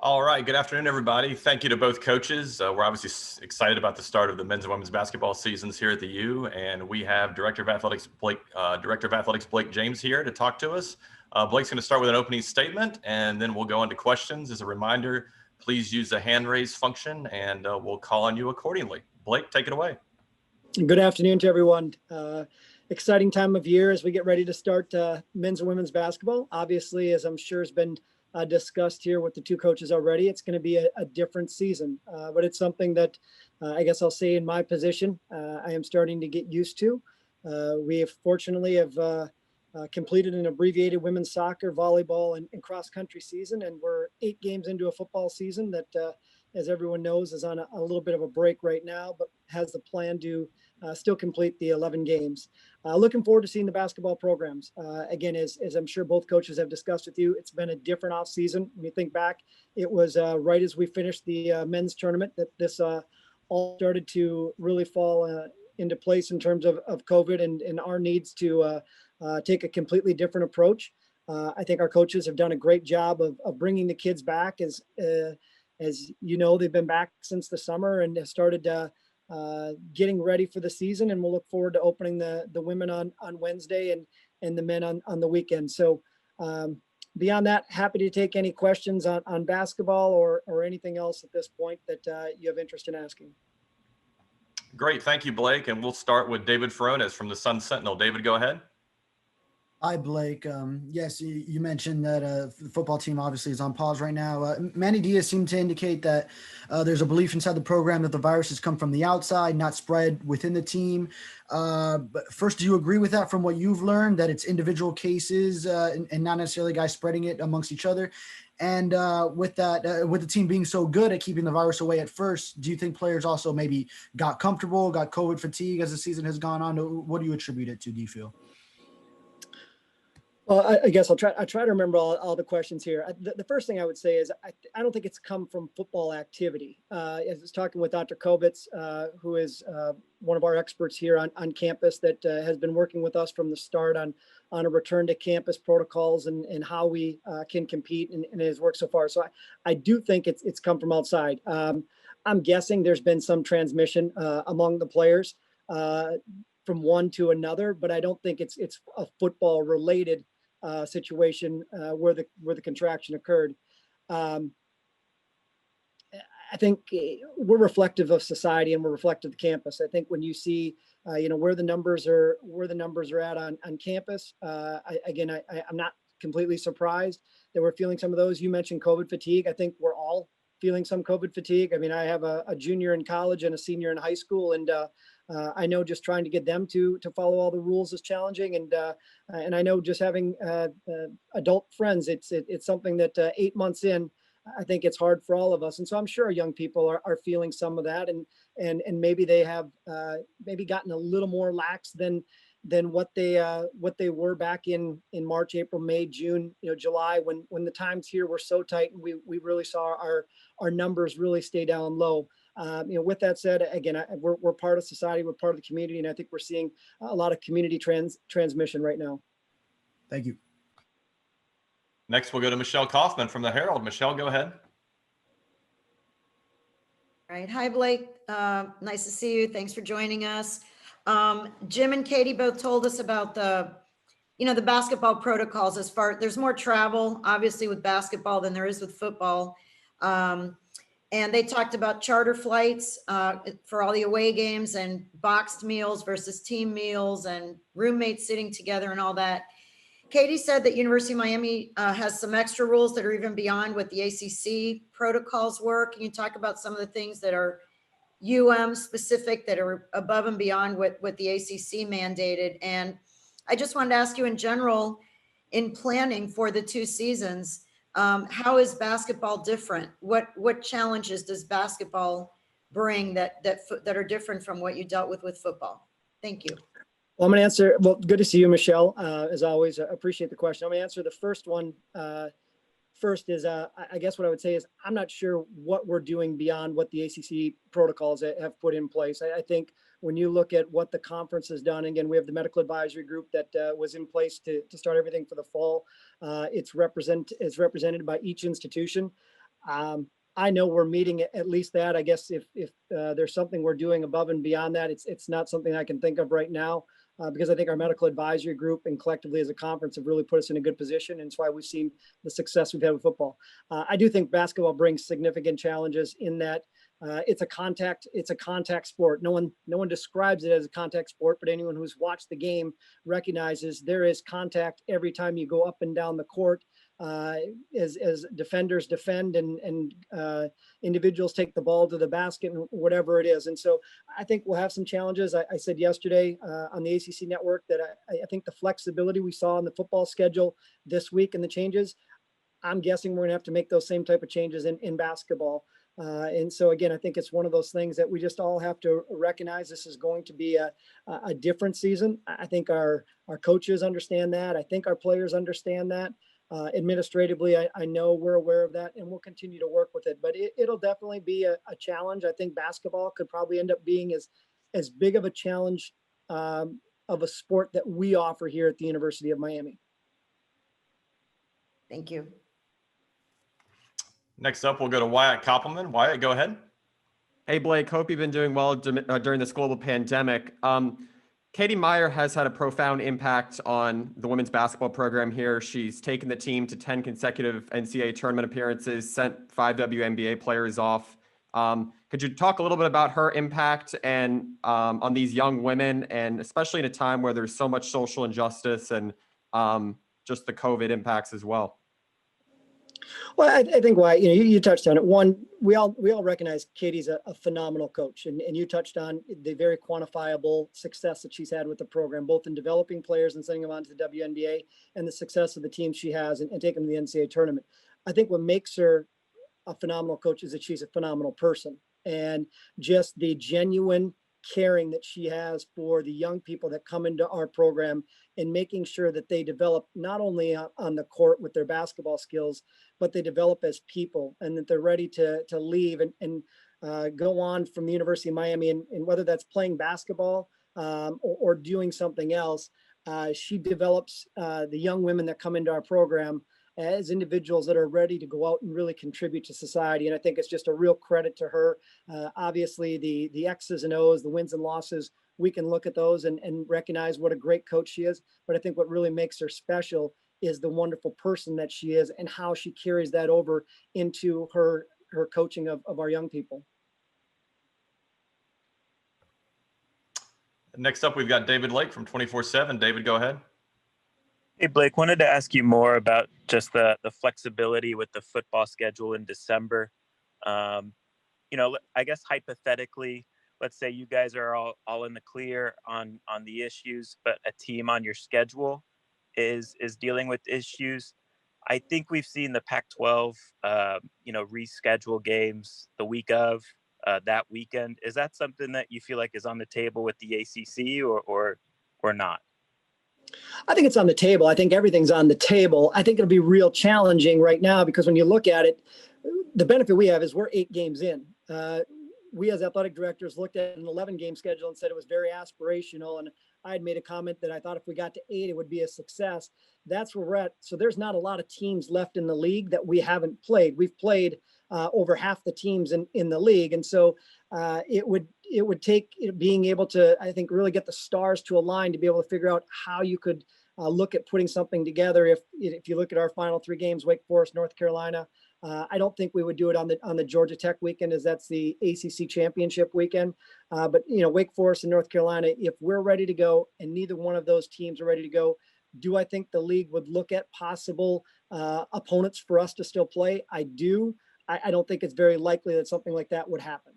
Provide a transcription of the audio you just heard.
All right. Good afternoon, everybody. Thank you to both coaches. We're obviously excited about the start of the men's and women's basketball seasons here at the U, and we have Director of Athletics Blake James here to talk to us. Blake's going to start with an opening statement, and then we'll go into questions. As a reminder, please use the hand raise function, and we'll call on you accordingly. Blake, take it away. Good afternoon to everyone. Exciting time of year as we get ready to start men's and women's basketball. Obviously, as I'm sure has been discussed here with the two coaches already, it's going to be a different season, but it's something that I guess I'll say in my position, I am starting to get used to. We have fortunately have completed an abbreviated women's soccer, volleyball, and cross country season, and we're 8 games into a football season that, as everyone knows, is on a little bit of a break right now, but has the plan to still complete the 11 games. Looking forward to seeing the basketball programs. Again, as I'm sure both coaches have discussed with you, it's been a different off season. When you think back, it was right as we finished the men's tournament that this all started to really fall into place in terms of COVID and our needs to take a completely different approach. I think our coaches have done a great job of bringing the kids back. As you know, they've been back since the summer and have started getting ready for the season, and we'll look forward to opening the women on Wednesday and the men on the weekend. So beyond that, happy to take any questions on basketball or anything else at this point that you have interest in asking. Great. Thank you, Blake. And we'll start with David Furones from the Sun Sentinel. David, go ahead. Hi, Blake. Yes, you mentioned that the football team obviously is on pause right now. Manny Diaz seemed to indicate that there's a belief inside the program that the virus has come from the outside, not spread within the team. But first, do you agree with that from what you've learned, that it's individual cases and not necessarily guys spreading it amongst each other? And with that, with the team being so good at keeping the virus away at first, do you think players also maybe got comfortable, got COVID fatigue as the season has gone on? What do you attribute it to, do you feel? Well, I guess I'll try to remember all the questions here. The first thing I would say is I don't think it's come from football activity. I was talking with Dr. Kovitz, who is one of our experts here on campus that has been working with us from the start on a return to campus protocols and how we can compete and his work so far. So I do think it's come from outside. I'm guessing there's been some transmission among the players from one to another, but I don't think it's a football related situation where the contraction occurred. I think we're reflective of society and we're reflective of the campus. I think when you see, where the numbers are at on campus, I'm not completely surprised that we're feeling some of those. You mentioned COVID fatigue. I think we're all feeling some COVID fatigue. I mean, I have a junior in college and a senior in high school, and I know just trying to get them to follow all the rules is challenging, and I know just having adult friends, it's something that 8 months in, I think it's hard for all of us, and so I'm sure young people are feeling some of that, and maybe they have maybe gotten a little more lax than what they were back in March, April, May, June, July, when the times here were so tight and we really saw our numbers really stay down low. With that said, again, we're part of society, we're part of the community, and I think we're seeing a lot of community transmission right now. Thank you. Next, we'll go to Michelle Kaufman from the Herald. Michelle, go ahead. All right. Hi, Blake. Nice to see you. Thanks for joining us. Jim and Katie both told us about the basketball protocols. There's more travel, obviously, with basketball than there is with football. And they talked about charter flights for all the away games and boxed meals versus team meals and roommates sitting together and all that. Katie said that University of Miami has some extra rules that are even beyond what the ACC protocols were. Can you talk about some of the things that are specific that are above and beyond what the ACC mandated? And I just wanted to ask you in general, in planning for the 2 seasons, how is basketball different? What challenges does basketball bring that are different from what you dealt with football? Thank you. Well, I'm going to answer. Well, good to see you, Michelle. As always, I appreciate the question. I'm going to answer the first one. First is, I guess what I would say is I'm not sure what we're doing beyond what the ACC protocols have put in place. I think when you look at what the conference has done, again, we have the medical advisory group that was in place to start everything for the fall. It's represented by each institution. I know we're meeting at least that. I guess if there's something we're doing above and beyond that, it's not something I can think of right now, because I think our medical advisory group and collectively as a conference have really put us in a good position. And it's why we've seen the success we've had with football. I do think basketball brings significant challenges in that it's a contact sport. No one describes it as a contact sport, but anyone who's watched the game recognizes there is contact every time you go up and down the court. As defenders defend and individuals take the ball to the basket and whatever it is. And so I think we'll have some challenges. I said yesterday on the ACC network that I think the flexibility we saw in the football schedule this week and the changes, I'm guessing we're gonna have to make those same type of changes in basketball. And so again, I think it's one of those things that we just all have to recognize. This is going to be a different season. I think our coaches understand that. I think our players understand that. Administratively, I know we're aware of that, and we'll continue to work with it. But it'll definitely be a challenge. I think basketball could probably end up being as big of a challenge of a sport that we offer here at the University of Miami. Thank you. Next up, we'll go to Wyatt Koppelman. Wyatt, go ahead. Hey, Blake, hope you've been doing well during this global pandemic. Katie Meyer has had a profound impact on the women's basketball program here. She's taken the team to 10 consecutive NCAA tournament appearances, sent 5 WNBA players off. Could you talk a little bit about her impact and on these young women, and especially in a time where there's so much social injustice and just the COVID impacts as well? Well, I think why, you touched on it. One, we all recognize Katie's a phenomenal coach, and you touched on the very quantifiable success that she's had with the program, both in developing players and sending them on to the WNBA, and the success of the team she has and taking them to the NCAA tournament. I think what makes her a phenomenal coach is that she's a phenomenal person, and just the genuine caring that she has for the young people that come into our program and making sure that they develop not only on the court with their basketball skills, but they develop as people, and that they're ready to leave and go on from the University of Miami, and whether that's playing basketball or doing something else. She develops the young women that come into our program as individuals that are ready to go out and really contribute to society. And I think it's just a real credit to her. Obviously, the X's and O's, the wins and losses, we can look at those and recognize what a great coach she is. But I think what really makes her special is the wonderful person that she is and how she carries that over into her coaching of our young people. Next up, we've got David Lake from 24/7. David, go ahead. Hey, Blake, wanted to ask you more about just the flexibility with the football schedule in December. I guess hypothetically, let's say you guys are all in the clear on the issues, but a team on your schedule is dealing with issues. I think we've seen the Pac-12, reschedule games the week of that weekend. Is that something that you feel like is on the table with the ACC or not? I think it's on the table. I think everything's on the table. I think it'll be real challenging right now because when you look at it, the benefit we have is we're 8 games in. We as athletic directors looked at an 11-game schedule and said it was very aspirational. And I had made a comment that I thought if we got to 8, it would be a success. That's where we're at. So there's not a lot of teams left in the league that we haven't played. We've played over half the teams in the league. And so it would take being able to, I think, really get the stars to align to be able to figure out how you could look at putting something together. If you look at our final 3 games, Wake Forest, North Carolina, I don't think we would do it on the Georgia Tech weekend, as that's the ACC championship weekend. But Wake Forest and North Carolina, if we're ready to go and neither one of those teams are ready to go, do I think the league would look at possible opponents for us to still play? I do. I don't think it's very likely that something like that would happen.